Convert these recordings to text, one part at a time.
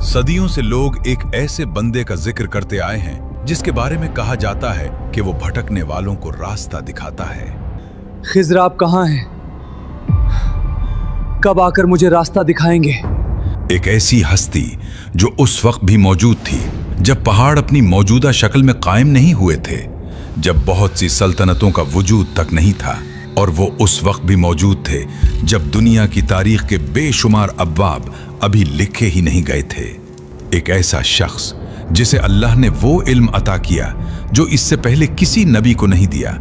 सदियों से लोग एक ऐसे बंदे का जिक्र करते आए हैं जिसके बारे में कहा जाता है कि वो भटकने वालों को रास्ता दिखाता है। खिज़र आप कहाँ हैं? कब आकर मुझे रास्ता दिखाएंगे? एक ऐसी हस्ती जो उस वक्त भी मौजूद थी जब पहाड़ अपनी मौजूदा शक्ल में कायम नहीं हुए थे, जब बहुत सी सल्तनतों का वजूद तक नहीं था, और वो उस वक्त भी मौजूद थे जब दुनिया की तारीख के बेशुमार अब्वाब अभी लिखे ही नहीं गए थे। एक ऐसा शख्स जिसे अल्लाह ने वो इल्म अता किया जो इससे पहले किसी नबी को नहीं दिया,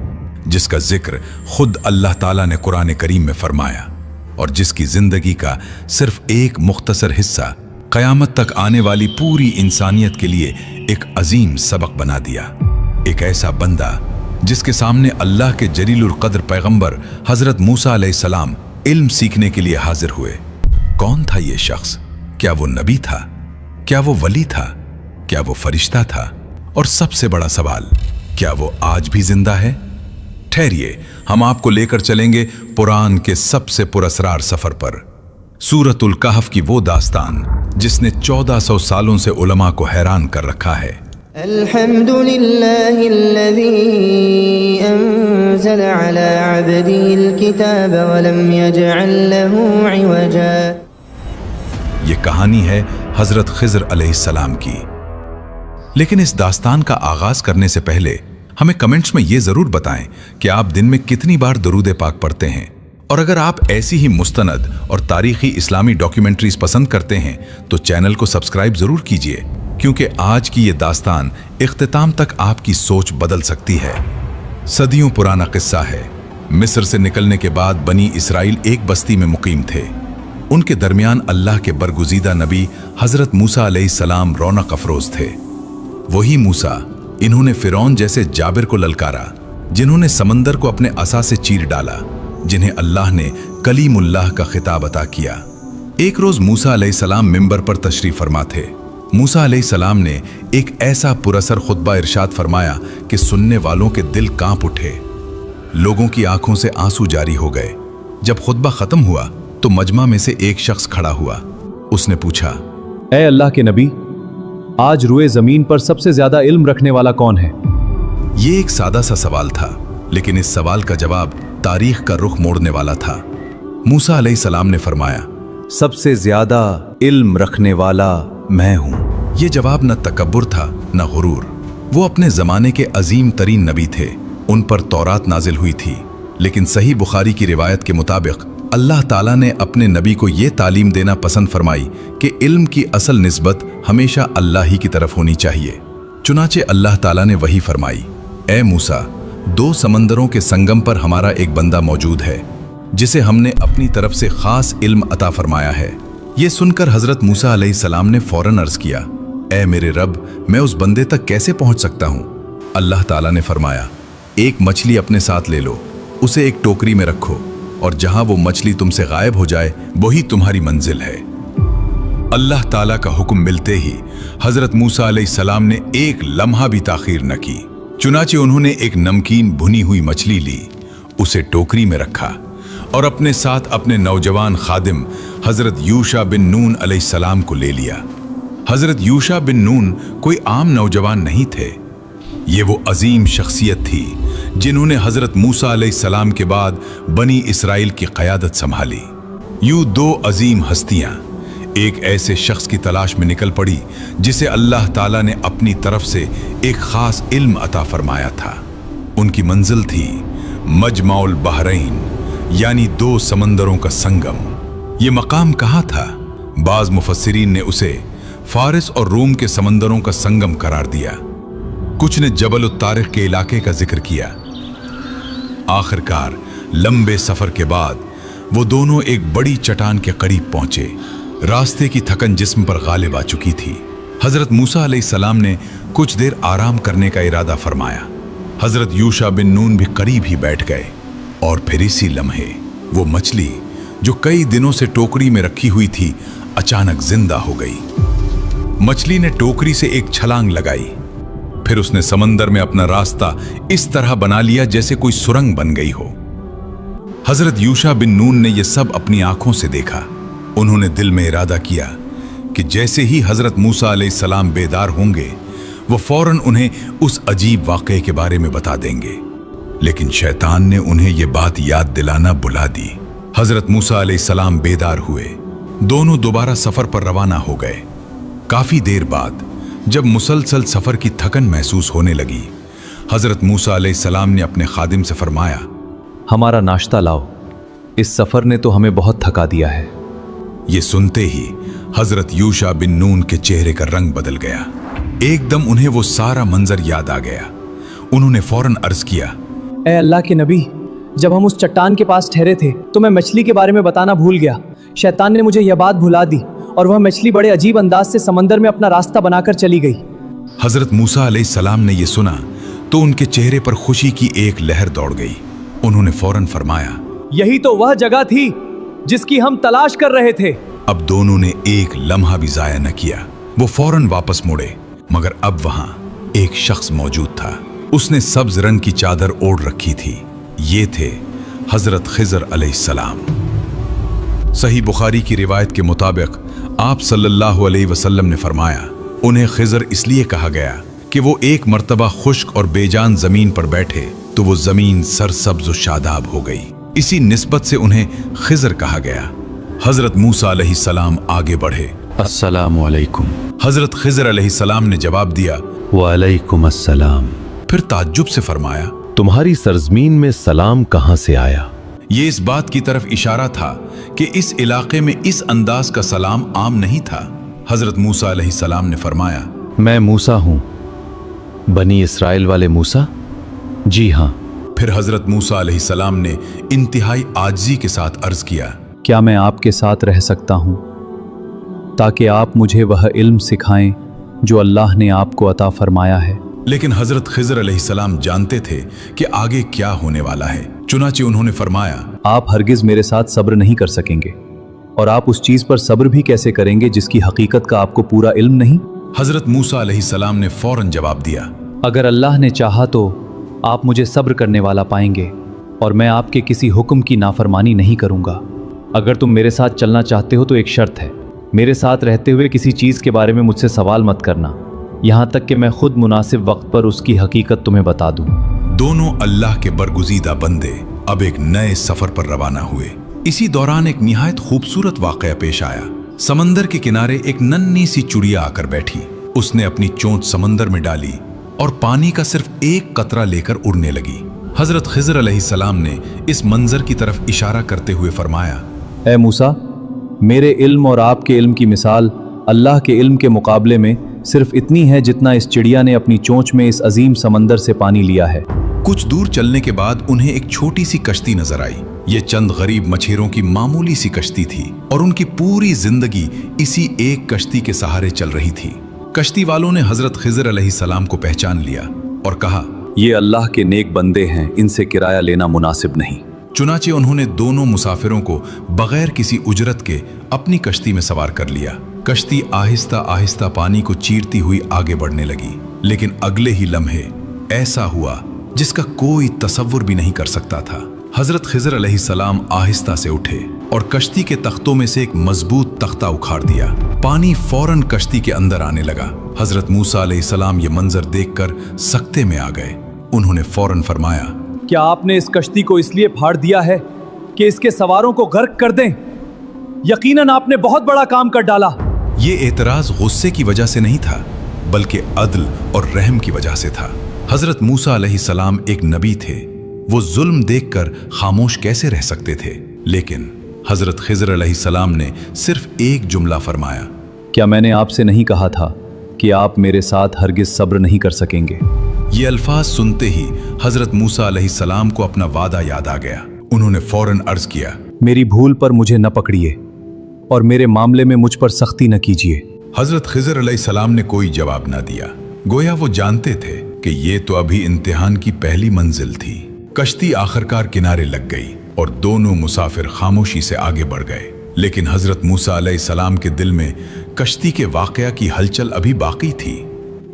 जिसका जिक्र खुद अल्लाह ताला ने कुरान करीम में फरमाया और जिसकी जिंदगी का सिर्फ एक मुख्तसर हिस्सा कयामत तक आने वाली पूरी इंसानियत के लिए एक अजीम सबक बना दिया। एक ऐसा बंदा जिसके सामने अल्लाह के जलीलुल कद्र पैगंबर हजरत मूसा अलैहिस्सलाम इल्म सीखने के लिए हाजिर हुए। कौन था ये शख्स? क्या वो नबी था? क्या वो वली था? क्या वो फरिश्ता था? और सबसे बड़ा सवाल, क्या वो आज भी जिंदा है? ठहरिए, हम आपको लेकर चलेंगे कुरान के सबसे पुरअसरार सफर पर, सूरतुल कहफ की वो दास्तान जिसने 1400 सालों से उलमा को हैरान कर रखा है। अल्हम्दुलिल्लाहिल्लज़ी अंज़ल अला अब्दिहिल किताब व लम यजअल लहू इवजा। ये कहानी है हजरत खिज़र अलैहिस्सलाम की। लेकिन इस दास्तान का आगाज करने से पहले हमें कमेंट्स में ये जरूर बताएं कि आप दिन में कितनी बार दरूद पाक पढ़ते हैं, और अगर आप ऐसी ही मुस्तनद और तारीखी इस्लामी डॉक्यूमेंट्रीज पसंद करते हैं तो चैनल को सब्सक्राइब जरूर कीजिए, क्योंकि आज की ये दास्तान इख्तिताम तक आपकी सोच बदल सकती है। सदियों पुराना किस्सा है। मिस्र से निकलने के बाद बनी इसराइल एक बस्ती में मुकीम थे। उनके दरमियान अल्लाह के बरगुज़ीदा नबी हजरत मूसा अलैहिस्सलाम रौनक अफरोज थे। वही मूसा, इन्होंने फिरौन जैसे जाबिर को ललकारा, जिन्होंने समंदर को अपने असा से चीर डाला, जिन्हें अल्लाह ने कलीमुल्लाह का खिताब अता किया। एक रोज मूसा अलैहिस्सलाम मिंबर पर तशरीफ फरमा थे। मूसा अलैहिस्सलाम ने एक ऐसा पुरअसर खुतबा इरशाद फरमाया कि सुनने वालों के दिल कांप उठे। लोगों की आंखों से आंसू जारी हो गए। जब खुतबा खत्म हुआ तो मजमा में से एक शख्स खड़ा हुआ। उसने पूछा, ऐ अल्लाह के नबी, आज रुए जमीन पर सबसे ज्यादा इल्म रखने वाला कौन है? ये एक सादा सा सवाल था, लेकिन इस सवाल का जवाब तारीख का रुख मोड़ने वाला था। मूसा अलैहिस्सलाम ने फरमाया, सबसे ज्यादा इल्म रखने वाला मैं हूं। ये जवाब न तकब्बुर था न गुरूर। वो अपने जमाने के अजीम तरीन नबी थे। उन पर तौरात नाजिल हुई थी, लेकिन सही बुखारी की रिवायत के मुताबिक अल्लाह ताला ने अपने नबी को ये तालीम देना पसंद फरमाई कि इल्म की असल निस्बत हमेशा अल्लाह ही की तरफ होनी चाहिए। चुनाचे अल्लाह ताला ने वही फरमाई, ए मूसा, 2 समंदरों के संगम पर हमारा एक बंदा मौजूद है जिसे हमने अपनी तरफ से खास इल्म अता फरमाया है। ये सुनकर हजरत मूसा अलैहिस्सलाम ने फौरन अर्ज किया, ए मेरे रब, मैं उस बंदे तक कैसे पहुंच सकता हूं? अल्लाह ताला ने फरमाया, एक मछली अपने साथ ले लो, उसे एक टोकरी में रखो, और जहां वो मछली तुमसे गायब हो जाए वही तुम्हारी मंजिल है। अल्लाह ताला का हुक्म मिलते ही हजरत मूसा अलैहिस्सलाम ने एक लम्हा भी ताखीर न की। चुनाचे उन्होंने एक नमकीन भुनी हुई मछली ली, उसे टोकरी में रखा और अपने साथ अपने नौजवान खादिम हजरत यूशा बिन नून अलैहिस्सलाम को ले लिया। हजरत यूशा बिन नून कोई आम नौजवान नहीं थे। ये वो अजीम शख्सियत थी जिन्होंने हजरत मूसा अलैहिस्सलाम के बाद बनी इसराइल की क़यादत संभाली। यूं 2 अजीम हस्तियां एक ऐसे शख्स की तलाश में निकल पड़ी जिसे अल्लाह ताला ने अपनी तरफ से एक खास इल्म अता फरमाया था। उनकी मंजिल थी मजमाउल बहरैन, यानी 2 समंदरों का संगम। ये मकाम कहाँ था? बाज मुफस्सिरीन ने उसे फारिस और रोम के समंदरों का संगम करार दिया। कुछ ने जबल उत-तारिक के इलाके का जिक्र किया। आखिरकार लंबे सफर के बाद वो दोनों एक बड़ी चट्टान के करीब पहुंचे। रास्ते की थकन जिस्म पर गालिब आ चुकी थी। हजरत मूसा अलैहिस्सलाम ने कुछ देर आराम करने का इरादा फरमाया। हजरत यूशा बिन नून भी करीब ही बैठ गए, और फिर इसी लम्हे वो मछली जो कई दिनों से टोकरी में रखी हुई थी अचानक जिंदा हो गई। मछली ने टोकरी से एक छलांग लगाई, फिर उसने समंदर में अपना रास्ता इस तरह बना लिया जैसे कोई सुरंग बन गई हो। हजरत यूशा बिन नून ने यह सब अपनी आंखों से देखा। उन्होंने दिल में इरादा किया कि जैसे ही हजरत मूसा अलैहिस्सलाम बेदार होंगे वो फौरन उन्हें उस अजीब वाक़े के बारे में बता देंगे। लेकिन शैतान ने उन्हें ये बात याद दिलाना भुला दी। हजरत मूसा अलैहिस्सलाम बेदार हुए, दोनों दोबारा सफर पर रवाना हो गए। काफी देर बाद जब मुसलसल सफर की थकन महसूस होने लगी, हजरत मूसा अलैहिस्सलाम ने अपने खादिम से फरमाया, हमारा नाश्ता लाओ, इस सफर ने तो हमें बहुत थका दिया है। ये सुनते ही हजरत यूशा बिन नून के चेहरे का रंग बदल गया। एकदम उन्हें वो सारा मंजर याद आ गया। उन्होंने फौरन अर्ज किया, ए अल्लाह के नबी, जब हम उस चट्टान के पास ठहरे थे तो मैं मछली के बारे में बताना भूल गया। शैतान ने मुझे यह बात भुला दी और वह मछली बड़े अजीब अंदाज से समंदर में अपना रास्ता बनाकर चली गई। हजरत मूसा अलैहिस्सलाम ने यह सुना तो उनके चेहरे पर खुशी की एक लहर दौड़ गई। उन्होंने फौरन फरमाया, यही तो वह जगह थी जिसकी हम तलाश कर रहे थे। अब दोनों ने एक लम्हा भी जाया न किया। वो फौरन वापस मुड़े, मगर अब वहां एक शख्स मौजूद था। उसने सब्ज रंग की चादर ओढ़ रखी थी। ये थे हजरत खिजर अलैहिस्सलाम। सही बुखारी की रिवायत के मुताबिक आप सल्लल्लाहु अलैहि वसल्लम ने फरमाया, उन्हें खिजर इसलिए कहा गया कि वो एक मर्तबा खुश्क और बेजान जमीन पर बैठे तो वो जमीन सरसब्ज और शादाब हो गई। इसी निस्बत से उन्हें खिजर कहा गया। हजरत मूसा अलैहिस्सलाम आगे बढ़े। अस्सलामु अलैकुम। हजरत खिजर अलैहिस्सलाम ने जवाब दिया, वालेकुम अस्सलाम। फिर ताज्जुब से फरमाया, तुम्हारी सरजमीन में सलाम कहाँ से आया? ये इस बात की तरफ इशारा था कि इस इलाके में इस अंदाज का सलाम आम नहीं था। हजरत मूसा अलैहिस्सलाम ने फरमाया, मैं मूसा हूँ, बनी इसराइल वाले मूसा? जी हाँ। फिर हजरत मूसा अलैहिस्सलाम ने इंतहाई आजिज़ी के साथ अर्ज किया, क्या मैं आपके साथ रह सकता हूँ ताकि आप मुझे वह इल्म सिखाएं जो अल्लाह ने आपको अता फरमाया है? लेकिन हजरत खिजर अलैहिस्सलाम जानते थे कि आगे क्या होने वाला है। चुनाचे उन्होंने फरमाया, आप हरगिज मेरे साथ सब्र नहीं कर सकेंगे, और आप उस चीज पर सब्र भी कैसे करेंगे जिसकी हकीकत का आपको पूरा इल्म नहीं? हजरत मूसा अलैहिस्सलाम ने फौरन जवाब दिया, अगर अल्लाह ने चाहा तो आप मुझे सब्र करने वाला पाएंगे और मैं आपके किसी हुक्म की नाफरमानी नहीं करूंगा। अगर तुम मेरे साथ चलना चाहते हो तो एक शर्त है, मेरे साथ रहते हुए किसी चीज़ के बारे में मुझसे सवाल मत करना, यहाँ तक कि मैं खुद मुनासिब वक्त पर उसकी हकीकत तुम्हें बता दूं। दोनों अल्लाह के बरगुज़ीदा बंदे अब एक नए सफर पर रवाना हुए। इसी दौरान एक निहायत खूबसूरत वाक़या पेश आया। समंदर के किनारे एक नन्ही सी चिड़िया आकर बैठी। उसने अपनी चोंच समंदर में डाली और पानी का सिर्फ एक कतरा लेकर उड़ने लगी। हजरत खिजर अलैहिस्सलाम ने इस मंजर की तरफ इशारा करते हुए फरमाया, ऐ मूसा, मेरे इल्म और आपके इल्म की मिसाल अल्लाह के इल्म के मुकाबले में सिर्फ इतनी है जितना इस चिड़िया ने अपनी चोंच में इस अजीम समंदर से पानी लिया है। कुछ दूर चलने के बाद उन्हें एक छोटी सी कश्ती नजर आई। ये चंद गरीब मछेरों की मामूली सी कश्ती थी और उनकी पूरी जिंदगी इसी एक कश्ती के सहारे चल रही थी। कश्ती वालों ने हजरत खिजर अलैहिस्सलाम को पहचान लिया और कहा, ये अल्लाह के नेक बंदे हैं, इनसे किराया लेना मुनासिब नहीं। चुनाचे उन्होंने दोनों मुसाफिरों को बगैर किसी उजरत के अपनी कश्ती में सवार कर लिया। कश्ती आहिस्ता आहिस्ता पानी को चीरती हुई आगे बढ़ने लगी, लेकिन अगले ही लम्हे ऐसा हुआ जिसका कोई तसव्वुर भी नहीं कर सकता था। हजरत खिजर अलैहिस्सलाम आहिस्ता से उठे और कश्ती के तख्तों में से एक मजबूत तख्ता उखाड़ दिया। पानी फौरन कश्ती के अंदर आने लगा। हजरत मूसा अलैहिस्सलाम ये मंजर देखकर सकते में आ गए। उन्होंने फौरन फरमाया, क्या आपने इस कश्ती को इसलिए फाड़ दिया है कि इसके सवारों को गर्क कर दें? यकीनन आपने बहुत बड़ा काम कर डाला। ये एतराज गुस्से की वजह से नहीं था, बल्कि अदल और रहम की वजह से था। हजरत मूसा अलैहिस्सलाम एक नबी थे। वो जुल्म देखकर खामोश कैसे रह सकते थे? लेकिन हजरत खिजर अलैहिस्सलाम ने सिर्फ एक जुमला फरमाया, क्या मैंने आपसे नहीं कहा था कि आप मेरे साथ हरगिज सब्र नहीं कर सकेंगे? ये अल्फाज सुनते ही हजरत मूसा अलैहिस्सलाम को अपना वादा याद आ गया। उन्होंने फौरन अर्ज किया, मेरी भूल पर मुझे न पकड़िए और मेरे मामले में मुझ पर सख्ती न कीजिए। हजरत खिजर अलैहिस्सलाम ने कोई जवाब न दिया। गोया वो जानते थे कि ये तो अभी इम्तिहान की पहली मंजिल थी। कश्ती आखिरकार किनारे लग गई और दोनों मुसाफिर खामोशी से आगे बढ़ गए। लेकिन हजरत मूसा अलैहिस्सलाम के दिल में कश्ती के वाकया की हलचल अभी बाकी थी।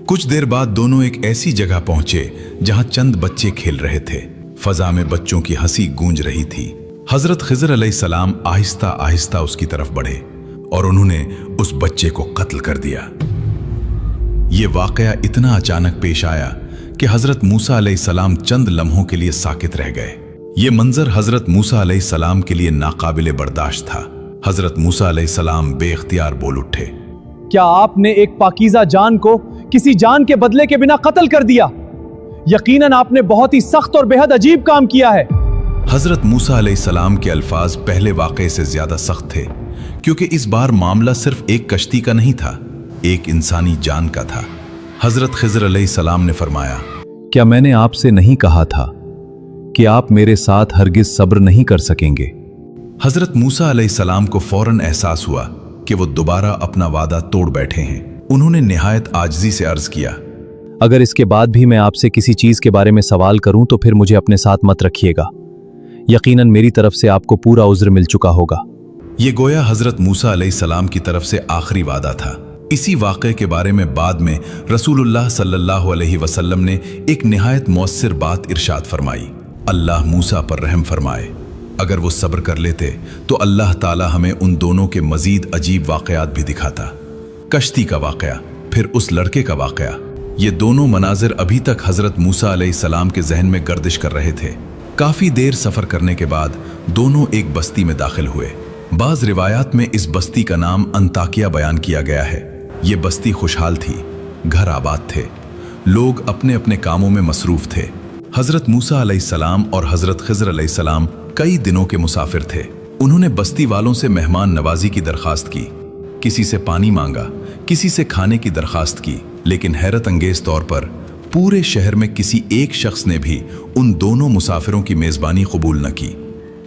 कुछ देर बाद दोनों एक ऐसी जगह पहुंचे जहां चंद बच्चे खेल रहे थे। फजा में बच्चों की हंसी गूंज रही थी। हजरत खिजर अलैहिस्सलाम आहिस्ता आहिस्ता उसकी तरफ बढ़े और उन्होंने उस बच्चे को कत्ल कर दिया। ये वाकया इतना अचानक पेश आया कि हजरत मूसा अलैहिस्सलाम चंद लम्हों के लिए साकित रह गए। ये मंजर हजरत मूसा अलैहिस्सलाम के लिए नाकाबिले बर्दाश्त था। हजरत मूसा अलैहिस्सलाम बेख्तियार बोल उठे, क्या आपने एक पाकीज़ा जान को किसी जान के बदले के बिना कत्ल कर दिया? यकीनन आपने बहुत ही सख्त और बेहद अजीब काम किया है। हजरत मूसा अलैहिस्सलाम के अल्फाज पहले वाक़े से ज्यादा सख्त थे, क्योंकि इस बार मामला सिर्फ एक कश्ती का नहीं था, एक इंसानी जान का था। हजरत खिज़र अलैहिस्सलाम ने फरमाया, क्या मैंने आपसे नहीं कहा था कि आप मेरे साथ हरगिज सब्र नहीं कर सकेंगे? हजरत मूसा अलैहिस्सलाम को फौरन एहसास हुआ कि वो दोबारा अपना वादा तोड़ बैठे हैं। उन्होंने निहायत आजिज़ी से अर्ज किया, अगर इसके बाद भी मैं आपसे किसी चीज के बारे में सवाल करूं तो फिर मुझे अपने साथ मत रखिएगा। यकीनन मेरी तरफ से आपको पूरा उज्र मिल चुका होगा। ये गोया हजरत मूसा अलैहिस्सलाम की तरफ से आखिरी वादा था। इसी वाक़े के बारे में बाद में रसूलुल्लाह सल्लल्लाहु अलैहि वसल्लम ने एक निहायत मौस्सिर बात इरशाद फरमाई, अल्लाह मूसा पर रहम फरमाए, अगर वो सब्र कर लेते तो अल्लाह ताला हमें उन दोनों के मजीद अजीब वाक़यात भी दिखाता। कश्ती का वाक़या, फिर उस लड़के का वाक़या, ये दोनों मनाजिर अभी तक हजरत मूसा अलैहिस्सलाम के जहन में गर्दिश कर रहे थे। काफ़ी देर सफ़र करने के बाद दोनों एक बस्ती में दाखिल हुए। बाज़ रिवायात में इस बस्ती का नाम अंताकिया बयान किया गया है। ये बस्ती खुशहाल थी, घर आबाद थे, लोग अपने अपने कामों में मसरूफ़ थे। हजरत मूसा अलैहिस्सलाम और हजरत खिज़र अलैहिस्सलाम कई दिनों के मुसाफिर थे। उन्होंने बस्ती वालों से मेहमान नवाजी की दरखास्त की, किसी से पानी मांगा, किसी से खाने की दरखास्त की, लेकिन हैरत अंगेज तौर पर पूरे शहर में किसी एक शख्स ने भी उन दोनों मुसाफिरों की मेज़बानी कबूल न की।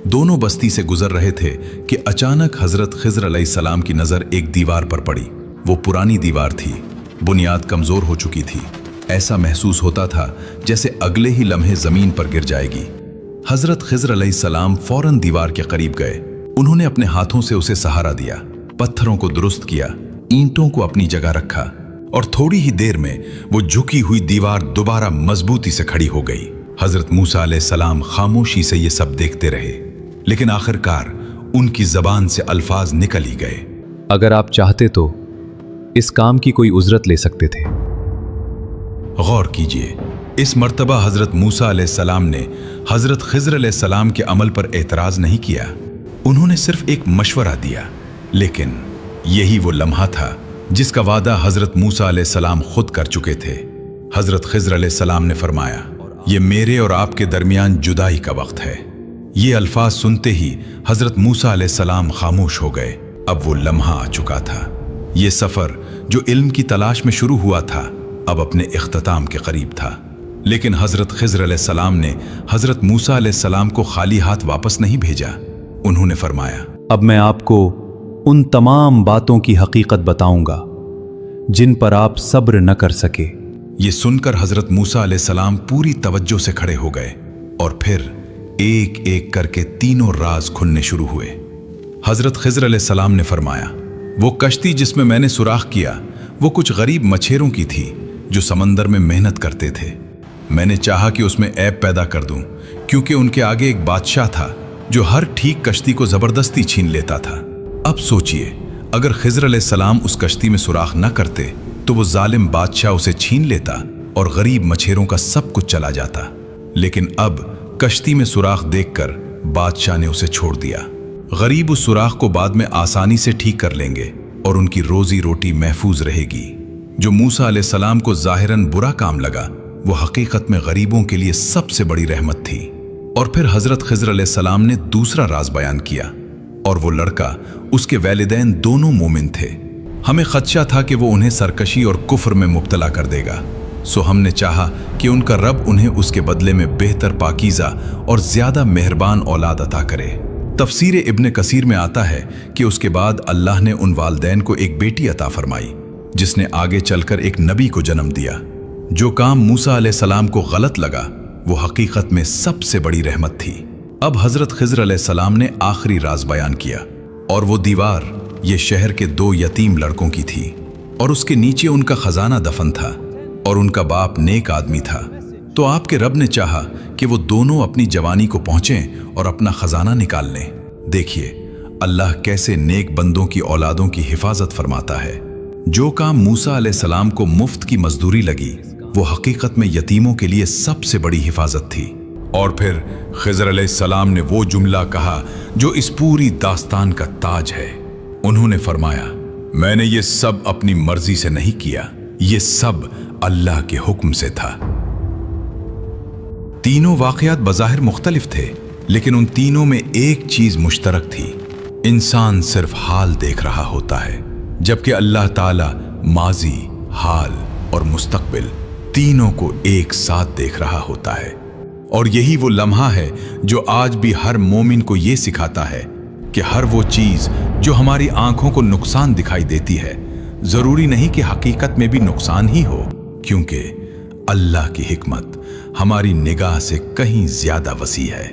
दोनों बस्ती से गुजर रहे थे कि अचानक हजरत खिज़र अलैहिस्सलाम की नज़र एक दीवार पर पड़ी। वो पुरानी दीवार थी, बुनियाद कमज़ोर हो चुकी थी। ऐसा महसूस होता था जैसे अगले ही लम्हे ज़मीन पर गिर जाएगी। हजरत खिज़र अलैहिस्सलाम फौरन दीवार के करीब गए। उन्होंने अपने हाथों से उसे सहारा दिया, पत्थरों को दुरुस्त किया, ईंटों को अपनी जगह रखा, और थोड़ी ही देर में वो झुकी हुई दीवार दोबारा मजबूती से खड़ी हो गई। हजरत मूसा अलैहिस्सलाम खामोशी से ये सब देखते रहे, लेकिन आखिरकार उनकी जबान से अल्फाज निकल ही गए, अगर आप चाहते तो इस काम की कोई उजरत ले सकते थे। गौर कीजिए, इस मर्तबा हजरत मूसा अलैहिस्सलाम ने हजरत खिज़र अलैहिस्सलाम के अमल पर एतराज नहीं किया। उन्होंने सिर्फ एक मशवरा दिया, लेकिन यही वो लम्हा था जिसका वादा हजरत मूसा अलैहिस्सलाम खुद कर चुके थे। हजरत खिज़र अलैहिस्सलाम ने फरमाया, ये मेरे और आपके दरमियान जुदाई का वक्त है। ये अल्फाज सुनते ही हजरत मूसा अलैहिस्सलाम खामोश हो गए। अब वो लम्हा आ चुका था। ये सफर जो इल्म की तलाश में शुरू हुआ था, अब अपने इख्तिताम के करीब था। लेकिन हजरत खिज़र अलैहिस्सलाम ने हजरत मूसा अलैहिस्सलाम को खाली हाथ वापस नहीं भेजा। उन्होंने फरमाया, अब मैं आपको उन तमाम बातों की हकीकत बताऊंगा जिन पर आप सब्र न कर सके। ये सुनकर हजरत मूसा अलैहिस्सलाम पूरी तवज्जो से खड़े हो गए और फिर एक एक करके तीनों राज खुलने शुरू हुए। हजरत खिज़र अलैहिस्सलाम ने फरमाया, वो कश्ती जिसमें मैंने सुराख किया वो कुछ गरीब मछेरों की थी जो समंदर में मेहनत करते थे। मैंने चाहा कि उसमें ऐब पैदा कर दूं, क्योंकि उनके आगे एक बादशाह था जो हर ठीक कश्ती को जबरदस्ती छीन लेता था। अब सोचिए, अगर खिज़र अलैहिस्सलाम उस कश्ती में सुराख न करते तो वो जालिम बादशाह उसे छीन लेता और गरीब मछेरों का सब कुछ चला जाता। लेकिन अब कश्ती में सुराख देखकर बादशाह ने उसे छोड़ दिया। गरीब उस सुराख को बाद में आसानी से ठीक कर लेंगे और उनकी रोजी रोटी महफूज रहेगी। जो मूसा अलैहिस्सलाम को ज़ाहिरन बुरा काम लगा, वो हकीकत में गरीबों के लिए सबसे बड़ी रहमत थी। और फिर हजरत खिज़र अलैहिस्सलाम ने दूसरा राज बयान किया, और वो लड़का, उसके वैलिदैन दोनों मोमिन थे। हमें खदशा था कि वो उन्हें सरकशी और कुफ्र में मुब्तला कर देगा, सो हमने चाहा कि उनका रब उन्हें उसके बदले में बेहतर पाकीज़ा और ज़्यादा मेहरबान औलाद अता करे। तफसीर इब्न कसीर में आता है कि उसके बाद अल्लाह ने उन वालदैन को एक बेटी अता फरमाई, जिसने आगे चलकर एक नबी को जन्म दिया। जो काम मूसा अलैहिस्सलाम को गलत लगा, वो हकीकत में सबसे बड़ी रहमत थी। अब हजरत खिज़र अलैहिस्सलाम ने आखिरी राज बयान किया, और वो दीवार ये शहर के 2 यतीम लड़कों की थी, और उसके नीचे उनका खजाना दफन था, और उनका बाप नेक आदमी था। तो आपके रब ने चाहा कि वो दोनों अपनी जवानी को पहुंचें और अपना खजाना निकाल लें। देखिए, अल्लाह कैसे नेक बंदों की औलादों की हिफाजत फरमाता है। जो काम मूसा अलैहिस्सलाम को मुफ्त की मजदूरी लगी, वो हकीकत में यतीमों के लिए सबसे बड़ी हिफाजत थी। और फिर खिज़र अलैहिस्सलाम ने वो जुमला कहा जो इस पूरी दास्तान का ताज है। उन्होंने फरमाया, मैंने ये सब अपनी मर्जी से नहीं किया, ये सब अल्लाह के हुक्म से था। तीनों वाक़यात बज़ाहिर मुख्तलिफ थे, लेकिन उन तीनों में एक चीज मुश्तरक थी। इंसान सिर्फ हाल देख रहा होता है, जबकि अल्लाह ताला माजी, हाल और मुस्तकबिल तीनों को एक साथ देख रहा होता है। और यही वो लम्हा है जो आज भी हर मोमिन को ये सिखाता है कि हर वो चीज जो हमारी आंखों को नुकसान दिखाई देती है, जरूरी नहीं कि हकीकत में भी नुकसान ही हो, क्योंकि अल्लाह की हिकमत हमारी निगाह से कहीं ज्यादा वसी है।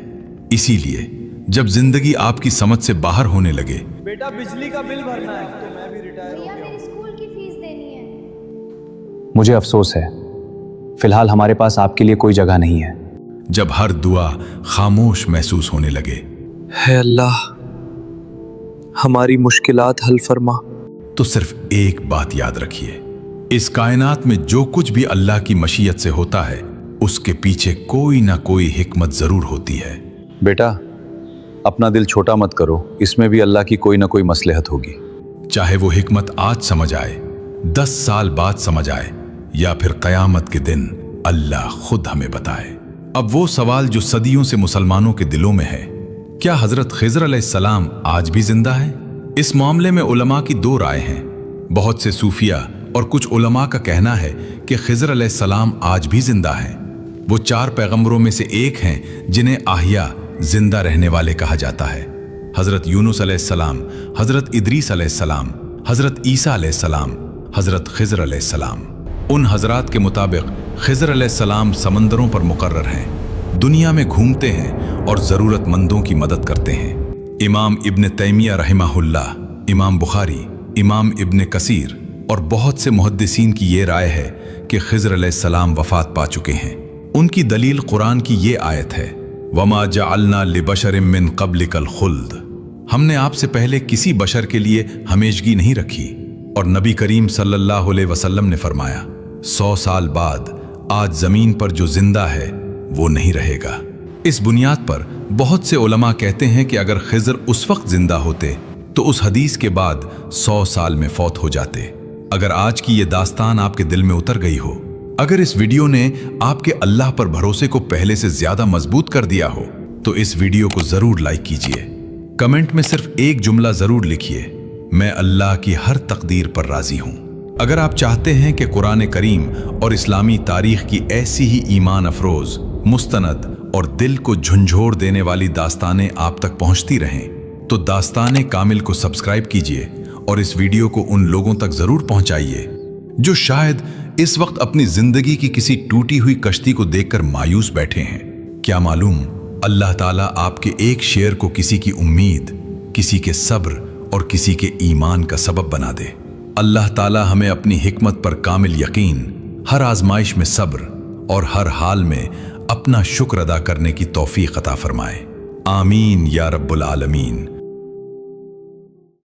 इसीलिए जब जिंदगी आपकी समझ से बाहर होने लगे, बेटा बिजली का बिल भरना है तो मैं भी रिटायर भैया मेरी स्कूल की फीस देनी है। मुझे अफसोस है, फिलहाल हमारे पास आपके लिए कोई जगह नहीं है। जब हर दुआ खामोश महसूस होने लगे, है अल्लाह हमारी मुश्किलात हल फरमा। तो सिर्फ एक बात याद रखिए, इस कायनात में जो कुछ भी अल्लाह की मशीयत से होता है, उसके पीछे कोई ना कोई हिकमत जरूर होती है। बेटा अपना दिल छोटा मत करो, इसमें भी अल्लाह की कोई ना कोई मसलहत होगी। चाहे वो हिकमत आज समझ आए, 10 साल बाद समझ आए, या फिर कयामत के दिन अल्लाह खुद हमें बताए। अब वो सवाल जो सदियों से मुसलमानों के दिलों में है, क्या हजरत खिज़र अलैहिस्सलाम आज भी जिंदा है? इस मामले में उलमा की 2 राय हैं। बहुत से सूफिया और कुछ उलमा का कहना है कि खिज़र अलैहिस्सलाम आज भी जिंदा हैं। वो 4 पैगंबरों में से एक हैं जिन्हें आहिया, जिंदा रहने वाले कहा जाता है। हजरत यूनुस अलैहिस्सलाम, हजरत इदरीस अलैहिस्सलाम, हजरत ईसा अलैहिस्सलाम, हजरत खिज़र अलैहिस्सलाम। उन हजरात के मुताबिक खिज़र अलैहिस्सलाम समंदरों पर मुकर्रर हैं, दुनिया में घूमते हैं और ज़रूरतमंदों की मदद करते हैं। इमाम इब्न तैमिया रहमहुल्लाह, इमाम बुखारी, इमाम इब्न कसीर और बहुत से मुहद्दिसीन की ये राय है कि खिज़र अलैहिस्सलाम वफ़ात पा चुके हैं। उनकी दलील कुरान की ये आयत है, वमा जअलना लिबशरिम मिन क़ब्लिकल खुल्द, हमने आपसे पहले किसी बशर के लिए हमेशगी नहीं रखी। और नबी करीम सल्लल्लाहु अलैहि वसल्लम ने फरमाया, 100 साल बाद आज जमीन पर जो जिंदा है वो नहीं रहेगा। इस बुनियाद पर बहुत से उलमा कहते हैं कि अगर खिज़र उस वक्त जिंदा होते तो उस हदीस के बाद 100 साल में फौत हो जाते। अगर आज की ये दास्तान आपके दिल में उतर गई हो, अगर इस वीडियो ने आपके अल्लाह पर भरोसे को पहले से ज्यादा मजबूत कर दिया हो, तो इस वीडियो को जरूर लाइक कीजिए। कमेंट में सिर्फ एक जुमला जरूर लिखिए, मैं अल्लाह की हर तकदीर पर राजी हूं। अगर आप चाहते हैं कि कुरान करीम और इस्लामी तारीख की ऐसी ही ईमान अफरोज, मुस्तनद और दिल को झंझोड़ देने वाली दास्तानें आप तक पहुंचती रहें, तो दास्ताने कामिल को सब्सक्राइब कीजिए और इस वीडियो को उन लोगों तक जरूर पहुंचाइए जो शायद इस वक्त अपनी जिंदगी की किसी टूटी हुई कश्ती को देखकर मायूस बैठे हैं। क्या मालूम अल्लाह ताला आपके एक शेर को किसी की उम्मीद, किसी के सब्र और किसी के ईमान का सबब बना दे। अल्लाह ताला हमें अपनी हिकमत पर कामिल यकीन, हर आजमाइश में सब्र और हर हाल में अपना शुक्र अदा करने की तौफीक अता फरमाए। आमीन या रब्बुल आलमीन।